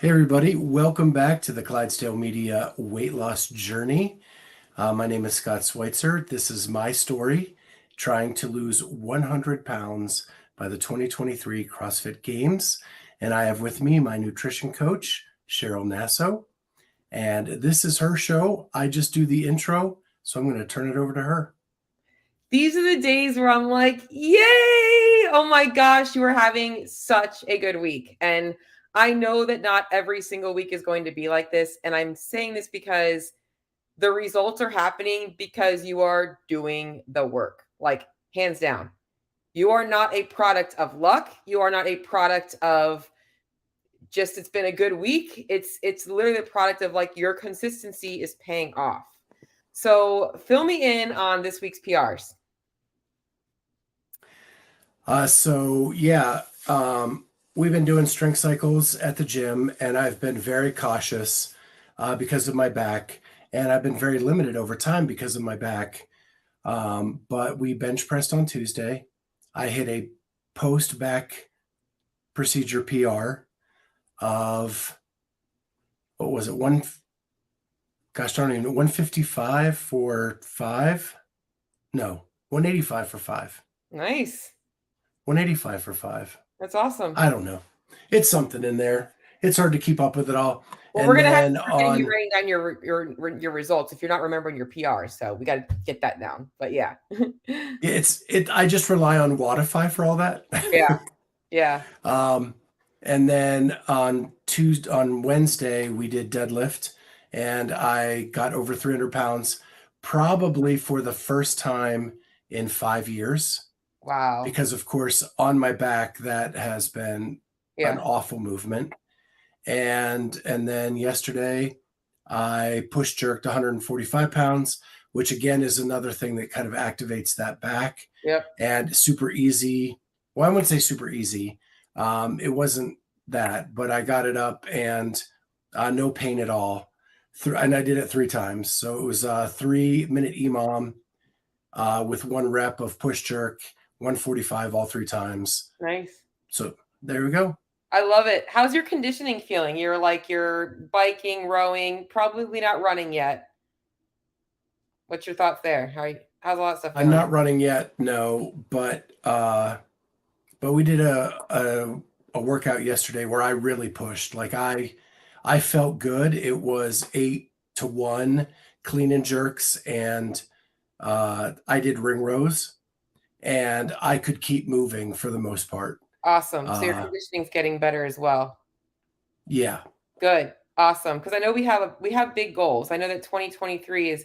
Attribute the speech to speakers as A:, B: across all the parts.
A: Hey everybody, welcome back to the Clydesdale Media weight loss journey. My name is Scott Schweitzer. This is my story, trying to lose 100 pounds by the 2023 CrossFit Games. And I have with me my nutrition coach, Cheryl Nasso. And this is her show. I just do the intro, so I'm going to turn it over to her.
B: These are the days where I'm like, yay! Oh my gosh, you are having such a good week. And I know that not every single week is going to be like this. And I'm saying this because the results are happening because you are doing the work, like hands down. You are not a product of luck. You are not a product of just it's been a good week. It's literally the product of like your consistency is paying off. So fill me in on this week's PRs.
A: We've been doing strength cycles at the gym, and I've been very cautious because of my back, and I've been very limited over time because of my back. But we bench pressed on Tuesday. I hit a post back procedure PR of what was it? Gosh darn it, 155 for five? No, 185 for five.
B: Nice.
A: 185 for five.
B: That's awesome.
A: I don't know. It's something in there. It's hard to keep up with it all.
B: Well, we're gonna have to start getting you writing down your results if you're not remembering your PR. So we got to get that down. But yeah,
A: I just rely on Wodify for all that.
B: yeah.
A: And then on Wednesday we did deadlift, and I got over 300 pounds, probably for the first time in 5 years.
B: Wow.
A: Because of course on my back that has been an awful movement. And then yesterday I push jerked 145 pounds, which again is another thing that kind of activates that back.
B: Yep.
A: And super easy. Well, I wouldn't say super easy. It wasn't that, but I got it up and no pain at all. And I did it 3 times. So it was a 3-minute EMOM with 1 rep of push jerk, 145 all 3 times.
B: Nice.
A: So there we go.
B: I love it. How's your conditioning feeling? You're biking, rowing, probably not running yet. What's your thoughts there? How's all that stuff going?
A: I'm not running yet, no, but we did a workout yesterday where I really pushed. Like I felt good. It was 8-1 clean and jerks, and I did ring rows, and I could keep moving for the most part.
B: Awesome. So your conditioning's getting better as well.
A: Yeah.
B: Good. Awesome. Because I know we have big goals. I know that 2023 is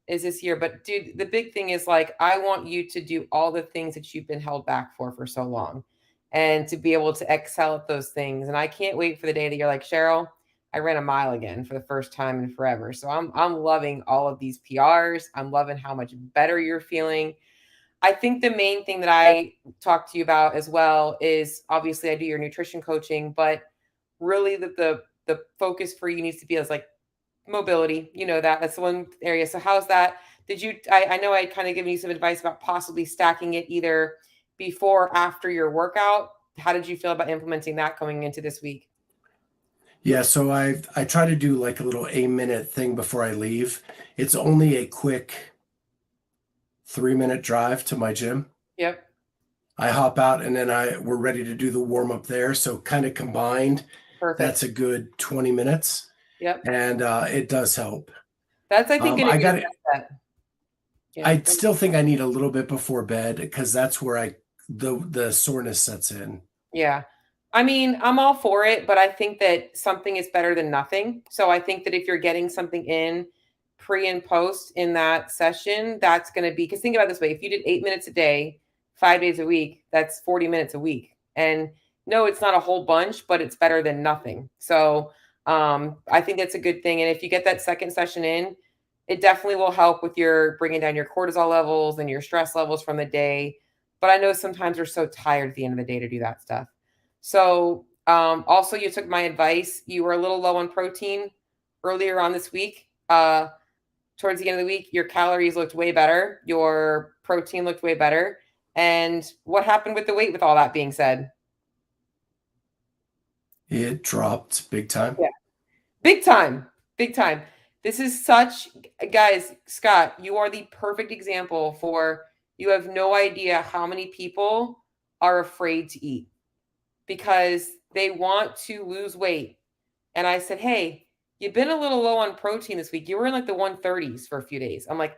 B: this year, but dude, the big thing is like I want you to do all the things that you've been held back for so long, and to be able to excel at those things. And I can't wait for the day that you're like, Cheryl, I ran a mile again for the first time in forever. So I'm loving all of these PRs. I'm loving how much better you're feeling. I think the main thing that I talk to you about as well is obviously I do your nutrition coaching, but really the focus for you needs to be as like mobility. You know that's the one area. So how's that? I know I kind of given you some advice about possibly stacking it either before or after your workout. How did you feel about implementing that going into this week?
A: Yeah, so I try to do like a little 8-minute thing before I leave. It's only a quick 3-minute drive to my gym.
B: Yep.
A: I hop out and then we're ready to do the warm up there. So kind of combined,
B: Perfect.
A: That's a good 20 minutes.
B: Yep.
A: And it does help.
B: That's I think
A: I got it. Yeah. I still think I need a little bit before bed because that's where the soreness sets in.
B: Yeah. I mean, I'm all for it, but I think that something is better than nothing. So I think that if you're getting something in pre and post in that session, that's going to be, because think about it this way. If you did 8 minutes a day, 5 days a week, that's 40 minutes a week. And no, it's not a whole bunch, but it's better than nothing. So I think that's a good thing. And if you get that second session in, it definitely will help with your bringing down your cortisol levels and your stress levels from the day. But I know sometimes we're so tired at the end of the day to do that stuff. So also you took my advice. You were a little low on protein earlier on this week. Towards the end of the week, your calories looked way better. Your protein looked way better. And what happened with the weight with all that being said?
A: It dropped big time.
B: Yeah. Big time. Big time. This is such, guys, Scott, you are the perfect example for, you have no idea how many people are afraid to eat because they want to lose weight. And I said, hey, you've been a little low on protein this week. You were in like the 130s for a few days. I'm like,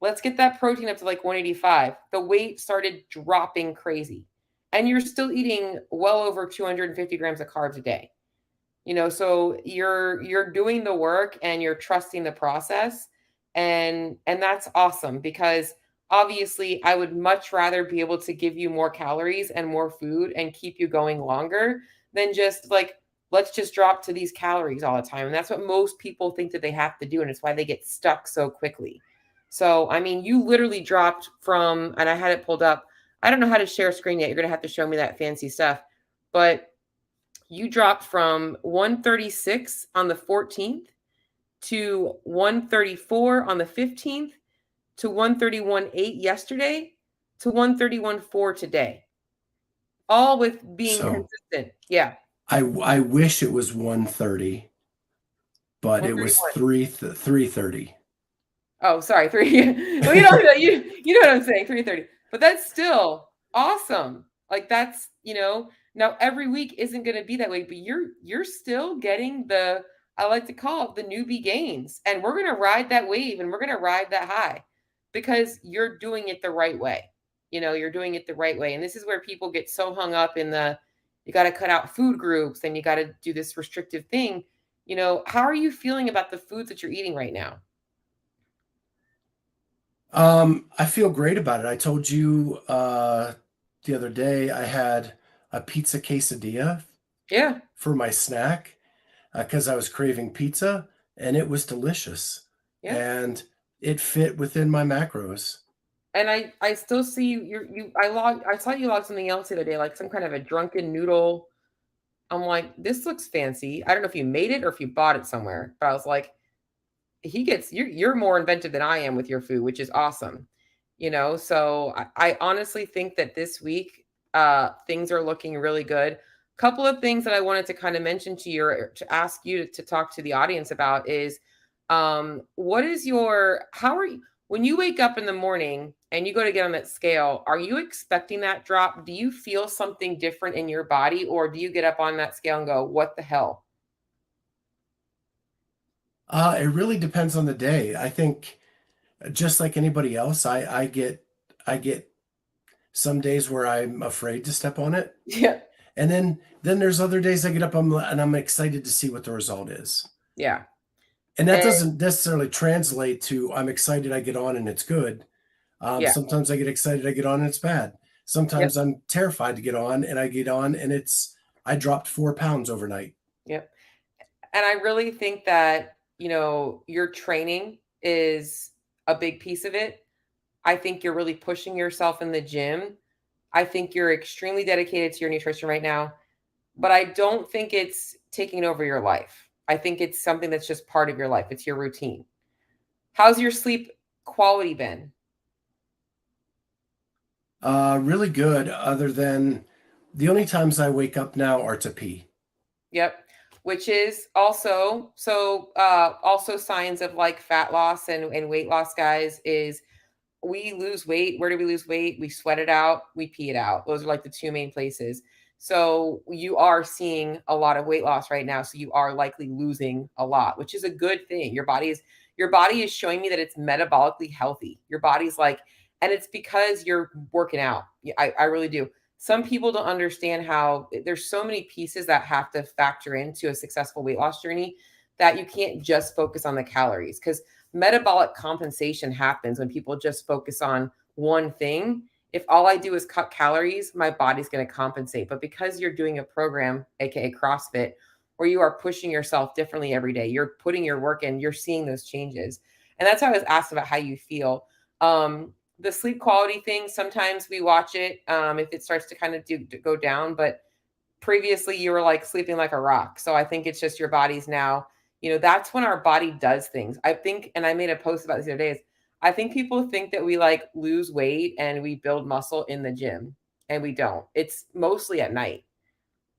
B: let's get that protein up to like 185. The weight started dropping crazy. And you're still eating well over 250 grams of carbs a day. So you're doing the work and you're trusting the process, and that's awesome because obviously I would much rather be able to give you more calories and more food and keep you going longer than just like, let's just drop to these calories all the time. And that's what most people think that they have to do, and it's why they get stuck so quickly. So I mean, you literally dropped from, and I had it pulled up, I don't know how to share screen yet, you're going to have to show me that fancy stuff, but you dropped from 136 on the 14th to 134 on the 15th to 131.8 yesterday to 131.4 today, all with being
A: So
B: consistent. Yeah.
A: I wish it was 130, but it was
B: 131.
A: 330.
B: Oh, sorry. Three. Well, you know what I'm saying. 330. But that's still awesome. Like that's, now every week isn't going to be that way, but you're still getting the, I like to call it the newbie gains. And we're going to ride that wave and we're going to ride that high because you're doing it the right way. You're doing it the right way. And this is where people get so hung up in the, you got to cut out food groups and you got to do this restrictive thing. How are you feeling about the foods that you're eating right now?
A: I feel great about it. I told you the other day I had a pizza quesadilla
B: Yeah.
A: for my snack because I was craving pizza, and it was delicious,
B: Yeah.
A: and it fit within my macros.
B: And I still see I saw you log something else the other day, like some kind of a drunken noodle. I'm like, this looks fancy. I don't know if you made it or if you bought it somewhere, but I was like, you're more inventive than I am with your food, which is awesome. So I honestly think that this week things are looking really good. Couple of things that I wanted to kind of mention to you or to ask you to talk to the audience about is what is your how are you when you wake up in the morning and you go to get on that scale, are you expecting that drop? Do you feel something different in your body, or do you get up on that scale and go, what the hell?
A: It really depends on the day. I think just like anybody else, I get some days where I'm afraid to step on it,
B: Yeah.
A: and then there's other days I get up and I'm excited to see what the result is.
B: Yeah.
A: And that
B: And
A: doesn't necessarily translate to I'm excited I get on and it's good.
B: yeah.
A: Sometimes I get excited I get on and it's bad.
B: Yep.
A: Sometimes I'm terrified to get on and I get on and I dropped 4 pounds overnight.
B: Yep. And I really think that, your training is a big piece of it. I think you're really pushing yourself in the gym. I think you're extremely dedicated to your nutrition right now, but I don't think it's taking over your life. I think it's something that's just part of your life. It's your routine. How's your sleep quality been?
A: Really good, other than the only times I wake up now are to pee.
B: Yep. Which is also signs of like fat loss and weight loss, guys, is we lose weight. Where do we lose weight? We sweat it out, we pee it out. Those are like the two main places. So you are seeing a lot of weight loss right now. So you are likely losing a lot, which is a good thing. Your body is showing me that it's metabolically healthy. Your body's like, and it's because you're working out. I really do. Some people don't understand how there's so many pieces that have to factor into a successful weight loss journey that you can't just focus on the calories, because metabolic compensation happens when people just focus on one thing. If all I do is cut calories, my body's going to compensate. But because you're doing a program, aka CrossFit, where you are pushing yourself differently every day, you're putting your work in, you're seeing those changes. And that's why I was asked about how you feel. The sleep quality thing, sometimes we watch it if it starts to kind of go down, but previously you were like sleeping like a rock. So I think it's just your body's now, that's when our body does things. I think, and I made a post about this the other day, is I think people think that we like lose weight and we build muscle in the gym, and we don't. It's mostly at night.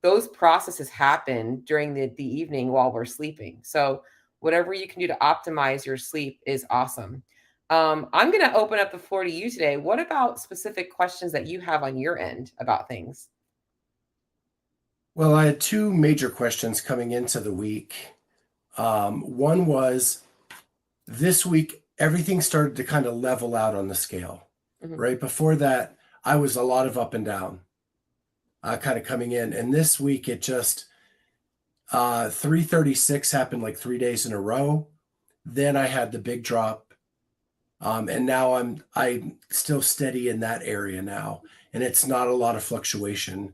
B: those processes happen during the evening while we're sleeping. So whatever you can do to optimize your sleep is awesome. I'm going to open up the floor to you today. What about specific questions that you have on your end about things?
A: Well, I had two major questions coming into the week. One was this week, everything started to kind of level out on the scale.
B: Mhm.
A: Right before that, I was a lot of up and down, kind of coming in. And this week, it just 336 happened like 3 days in a row. Then I had the big drop. And now I'm still steady in that area now, and it's not a lot of fluctuation.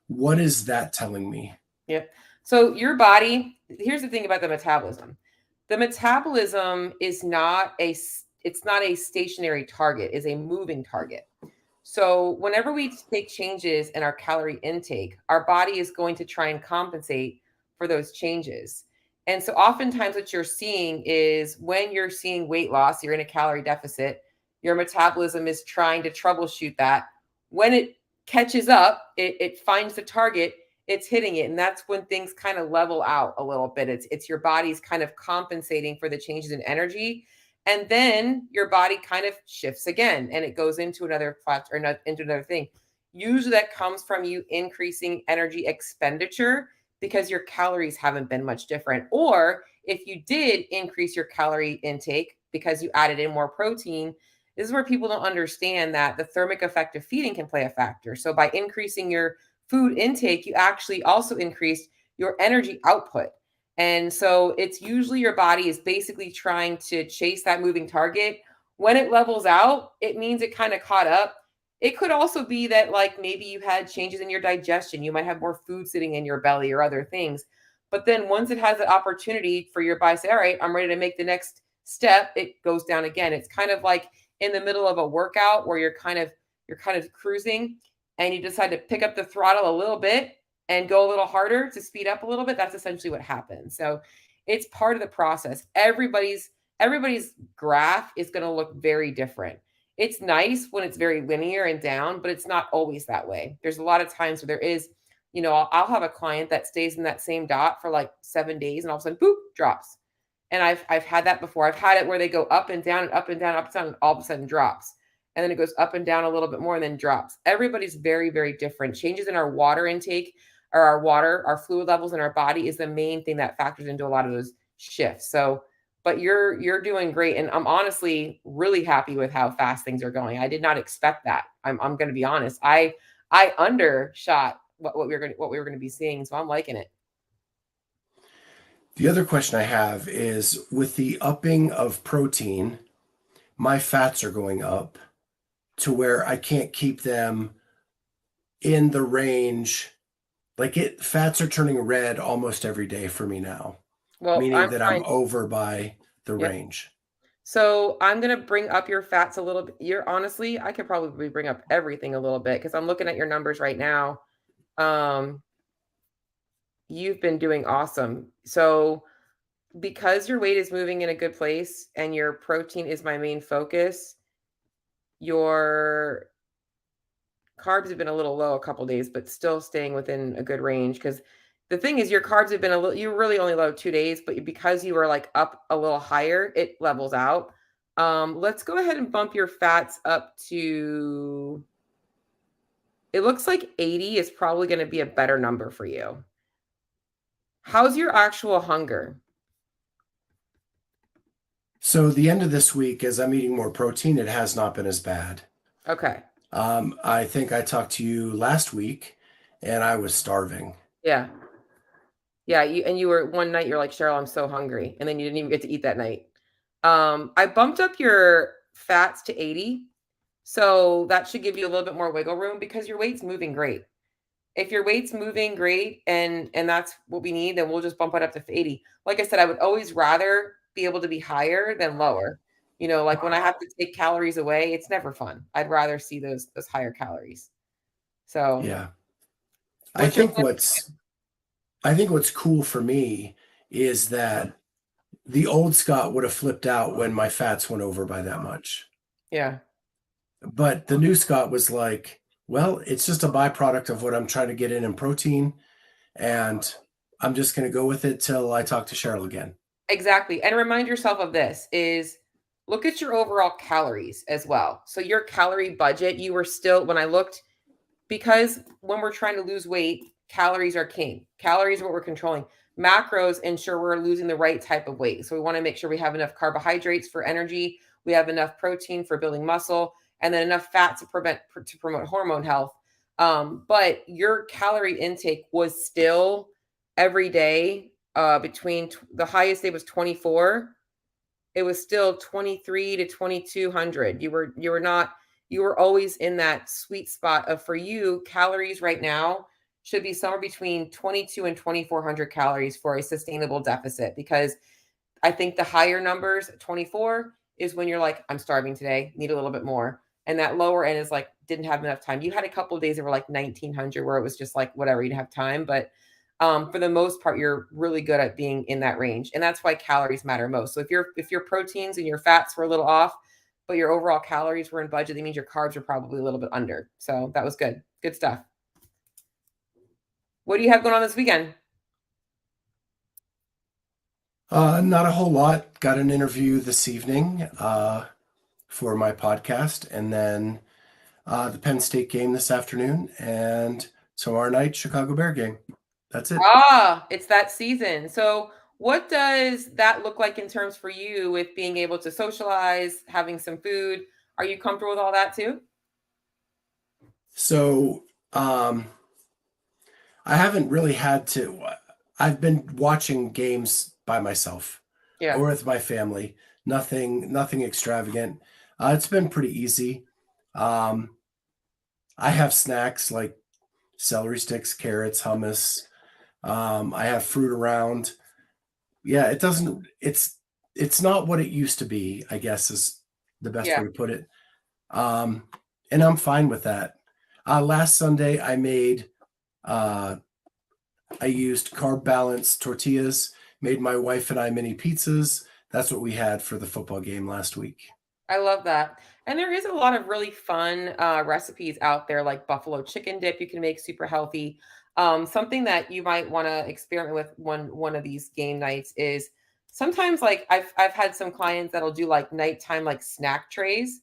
A: What is that telling me?
B: Yep. So your body, here's the thing about the metabolism. The metabolism is not it's not a stationary target, is a moving target. So whenever we take changes in our calorie intake, our body is going to try and compensate for those changes. And so oftentimes what you're seeing is when you're seeing weight loss, you're in a calorie deficit, your metabolism is trying to troubleshoot that. When it catches up, it finds the target, it's hitting it. And that's when things kind of level out a little bit. It's your body's kind of compensating for the changes in energy, and then your body kind of shifts again and it goes into another flat or not into another thing. Usually that comes from you increasing energy expenditure because your calories haven't been much different. Or if you did increase your calorie intake because you added in more protein, this is where people don't understand that the thermic effect of feeding can play a factor. So by increasing your food intake, you actually also increase your energy output. And so it's usually your body is basically trying to chase that moving target. When it levels out, it means it kind of caught up. It could also be that, like, maybe you had changes in your digestion. You might have more food sitting in your belly or other things. But then once it has the opportunity for your body to say, all right, I'm ready to make the next step, it goes down again. It's kind of like in the middle of a workout where you're kind of cruising and you decide to pick up the throttle a little bit and go a little harder to speed up a little bit. That's essentially what happens. So it's part of the process. Everybody's graph is going to look very different. It's nice when it's very linear and down, but it's not always that way. There's a lot of times where there is, I'll have a client that stays in that same dot for like 7 days and all of a sudden, boop, drops. And I've had that before. I've had it where they go up and down and up and down, up and down, and all of a sudden drops. And then it goes up and down a little bit more and then drops. Everybody's very, very different. Changes in our water intake or our fluid levels in our body is the main thing that factors into a lot of those shifts. So, but you're doing great. And I'm honestly really happy with how fast things are going. I did not expect that. I'm gonna be honest. I undershot what we were gonna be seeing. So I'm liking it.
A: The other question I have is with the upping of protein, my fats are going up to where I can't keep them in the range. Like fats are turning red almost every day for me now,
B: Well,
A: meaning
B: I'm
A: that I'm
B: trying.
A: over by the
B: Yeah.
A: range.
B: So I'm gonna bring up your fats a little bit. You're honestly, I could probably bring up everything a little bit because I'm looking at your numbers right now. Um, you've been doing awesome. So because your weight is moving in a good place and your protein is my main focus, your carbs have been a little low a couple days, but still staying within a good range. Because the thing is, your carbs have been a little, you really only low 2 days, but because you were like up a little higher, it levels out. Let's go ahead and bump your fats up to, it looks like 80 is probably going to be a better number for you. How's your actual hunger?
A: So the end of this week, as I'm eating more protein, it has not been as bad.
B: Okay.
A: I think I talked to you last week and I was starving.
B: Yeah. Yeah. You were one night, you're like, Cheryl, I'm so hungry. And then you didn't even get to eat that night. I bumped up your fats to 80. So that should give you a little bit more wiggle room because your weight's moving great. If your weight's moving great and that's what we need, then we'll just bump it up to 80. Like I said, I would always rather be able to be higher than lower. Like when I have to take calories away, it's never fun. I'd rather see those higher calories. So
A: Yeah. I
B: what's your
A: think
B: plan?
A: what's I think what's cool for me is that the old Scott would have flipped out when my fats went over by that much.
B: Yeah.
A: But the new Scott was like, well, it's just a byproduct of what I'm trying to get in protein. and I'm just going to go with it till I talk to Cheryl again.
B: Exactly. And remind yourself of this is look at your overall calories as well. So your calorie budget, you were still when I looked because when we're trying to lose weight, calories are king. Calories are what we're controlling. Macros ensure we're losing the right type of weight. So we want to make sure we have enough carbohydrates for energy, we have enough protein for building muscle, and then enough fat to promote hormone health. But your calorie intake was still every day between the highest day was 24, it was still 23 to 2200. You were not, you were always in that sweet spot of, for you, calories right now should be somewhere between 22 and 2400 calories for a sustainable deficit, because I think the higher numbers, 24, is when you're like, I'm starving today, need a little bit more. And that lower end is like, didn't have enough time. You had a couple of days that were like 1900 where it was just like, whatever, you didn't have time. But for the most part, you're really good at being in that range. And that's why calories matter most. So if your proteins and your fats were a little off, but your overall calories were in budget, that means your carbs are probably a little bit under. So that was good. Good stuff. What do you have going on this weekend?
A: Not a whole lot. Got an interview this evening for my podcast, and then the Penn State game this afternoon, and tomorrow night, Chicago Bear game. That's it.
B: Ah, it's that season. So, what does that look like in terms for you with being able to socialize, having some food? Are you comfortable with all that too?
A: So I haven't really had to. I've been watching games by myself
B: Yeah,
A: or with my family. Nothing extravagant. It's been pretty easy. Um, I have snacks like celery sticks, carrots, hummus. I have fruit around. Yeah, it doesn't. It's not what it used to be, I guess is the best
B: yeah.
A: way to put it. Um, and I'm fine with that. Last Sunday, uh, I used carb balanced tortillas, made my wife and I mini pizzas. That's what we had for the football game last week.
B: I love that. And there is a lot of really fun recipes out there, like buffalo chicken dip you can make super healthy. Something that you might want to experiment with one of these game nights is sometimes like I've had some clients that'll do like nighttime like snack trays.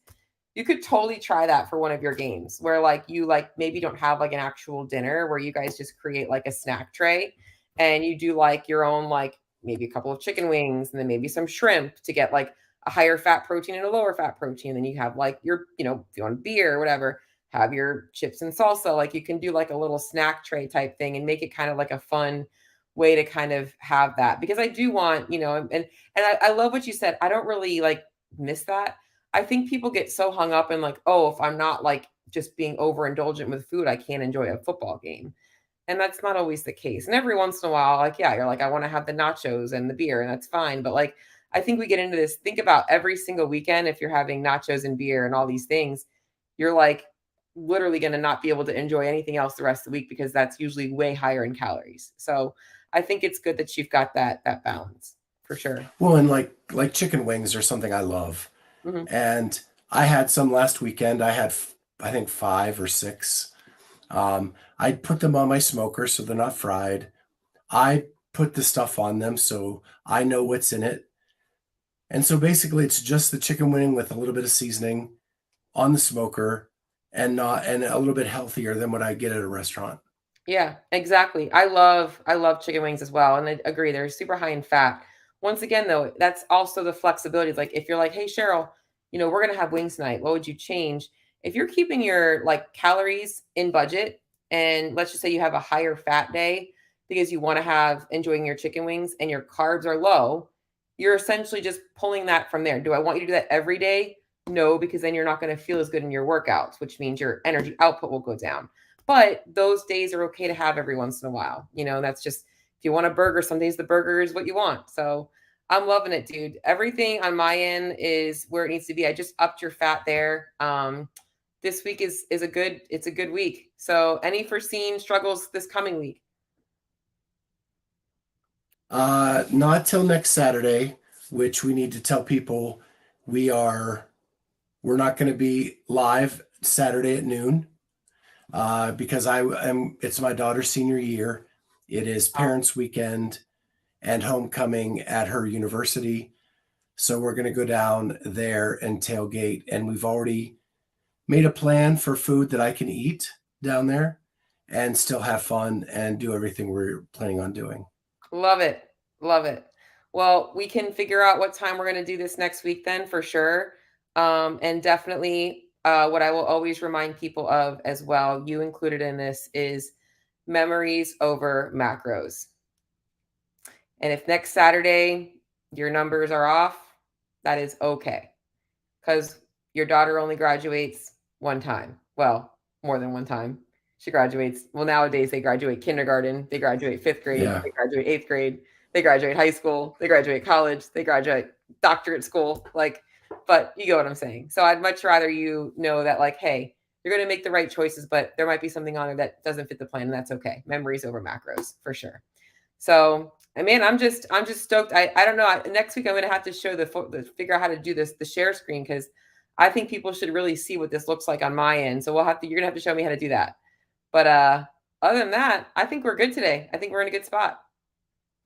B: You could totally try that for one of your games where like you like maybe don't have like an actual dinner where you guys just create like a snack tray and you do like your own like maybe a couple of chicken wings and then maybe some shrimp to get like a higher fat protein and a lower fat protein. And then you have like your, if you want beer or whatever, have your chips and salsa. Like you can do like a little snack tray type thing and make it kind of like a fun way to kind of have that, because I do want, and I love what you said. I don't really like miss that. I think people get so hung up in like, oh, if I'm not like just being overindulgent with food, I can't enjoy a football game. And that's not always the case. And every once in a while, like, yeah, you're like, I want to have the nachos and the beer, and that's fine. But like, I think we get into this. Think about every single weekend, if you're having nachos and beer and all these things, you're like literally going to not be able to enjoy anything else the rest of the week because that's usually way higher in calories. So I think it's good that you've got that balance for sure.
A: Well, and like chicken wings are something I love.
B: Hmm.
A: And I had some last weekend. I had I think 5 or 6. I put them on my smoker so they're not fried. I put the stuff on them so I know what's in it. And so basically it's just the chicken wing with a little bit of seasoning on the smoker and a little bit healthier than what I get at a restaurant.
B: Yeah, exactly. I love chicken wings as well, and I agree they're super high in fat. Once again, though, that's also the flexibility. Like if you're like, "Hey, Cheryl, we're gonna have wings tonight. What would you change?" If you're keeping your like calories in budget, and let's just say you have a higher fat day because you want to have enjoying your chicken wings and your carbs are low, you're essentially just pulling that from there. Do I want you to do that every day? No, because then you're not going to feel as good in your workouts, which means your energy output will go down. But those days are okay to have every once in a while. That's just, if you want a burger, some days the burger is what you want. So I'm loving it, dude. Everything on my end is where it needs to be. I just upped your fat there. This week is it's a good week. So any foreseen struggles this coming week?
A: Not till next Saturday, which we need to tell people we are we're not going to be live Saturday at noon because I am it's my daughter's senior year It is Parents' Weekend and homecoming at her university. So we're going to go down there and tailgate. And we've already made a plan for food that I can eat down there and still have fun and do everything we're planning on doing.
B: Love it. Love it. Well, we can figure out what time we're going to do this next week then for sure. And definitely what I will always remind people of as well, you included in this, is memories over macros. And if next Saturday your numbers are off, that is okay. Because your daughter only graduates one time. Well, more than one time. She graduates. Well, nowadays they graduate kindergarten, they graduate fifth grade,
A: Yeah.
B: they graduate eighth grade, they graduate high school, they graduate college, they graduate doctorate school. Like, but you get what I'm saying. So I'd much rather you know that, like, hey, you're going to make the right choices, but there might be something on there that doesn't fit the plan, and that's okay. Memories over macros for sure. So, I mean, I'm just stoked. I don't know. Next week I'm going to have to show figure out how to do the share screen, because I think people should really see what this looks like on my end. So you're gonna have to show me how to do that. But other than that, I think we're good today. I think we're in a good spot.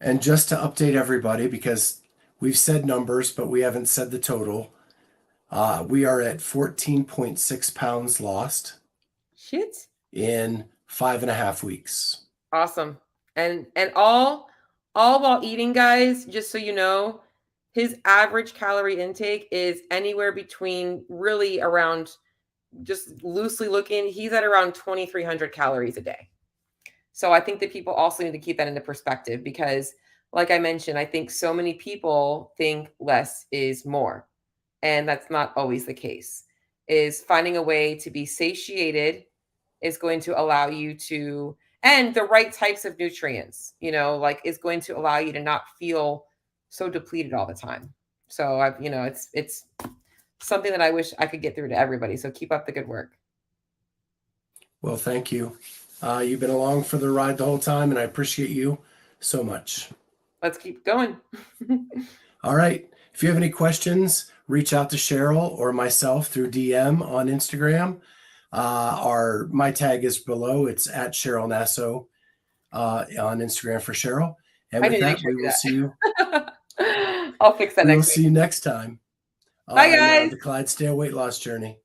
A: And just to update everybody, because we've said numbers, but we haven't said the total, we are at 14.6 pounds lost
B: Shit.
A: in 5.5 weeks.
B: Awesome. And all while eating, guys, just so you know, his average calorie intake is anywhere between, really around, just loosely looking, he's at around 2,300 calories a day. So I think that people also need to keep that into perspective, because, like I mentioned, I think so many people think less is more. And that's not always the case. Is finding a way to be satiated is going to allow you to, and the right types of nutrients, like, is going to allow you to not feel so depleted all the time. So it's something that I wish I could get through to everybody. So keep up the good work.
A: Well, thank you. You've been along for the ride the whole time, and I appreciate you so much.
B: Let's keep going.
A: All right. If you have any questions, reach out to Cheryl or myself through DM on Instagram. My tag is below. It's at Cheryl Nasso on Instagram for Cheryl. And with that, we will see you.
B: I'll fix that next week.
A: We'll see you next time
B: Bye,
A: on
B: guys.
A: the Clydesdale weight loss journey.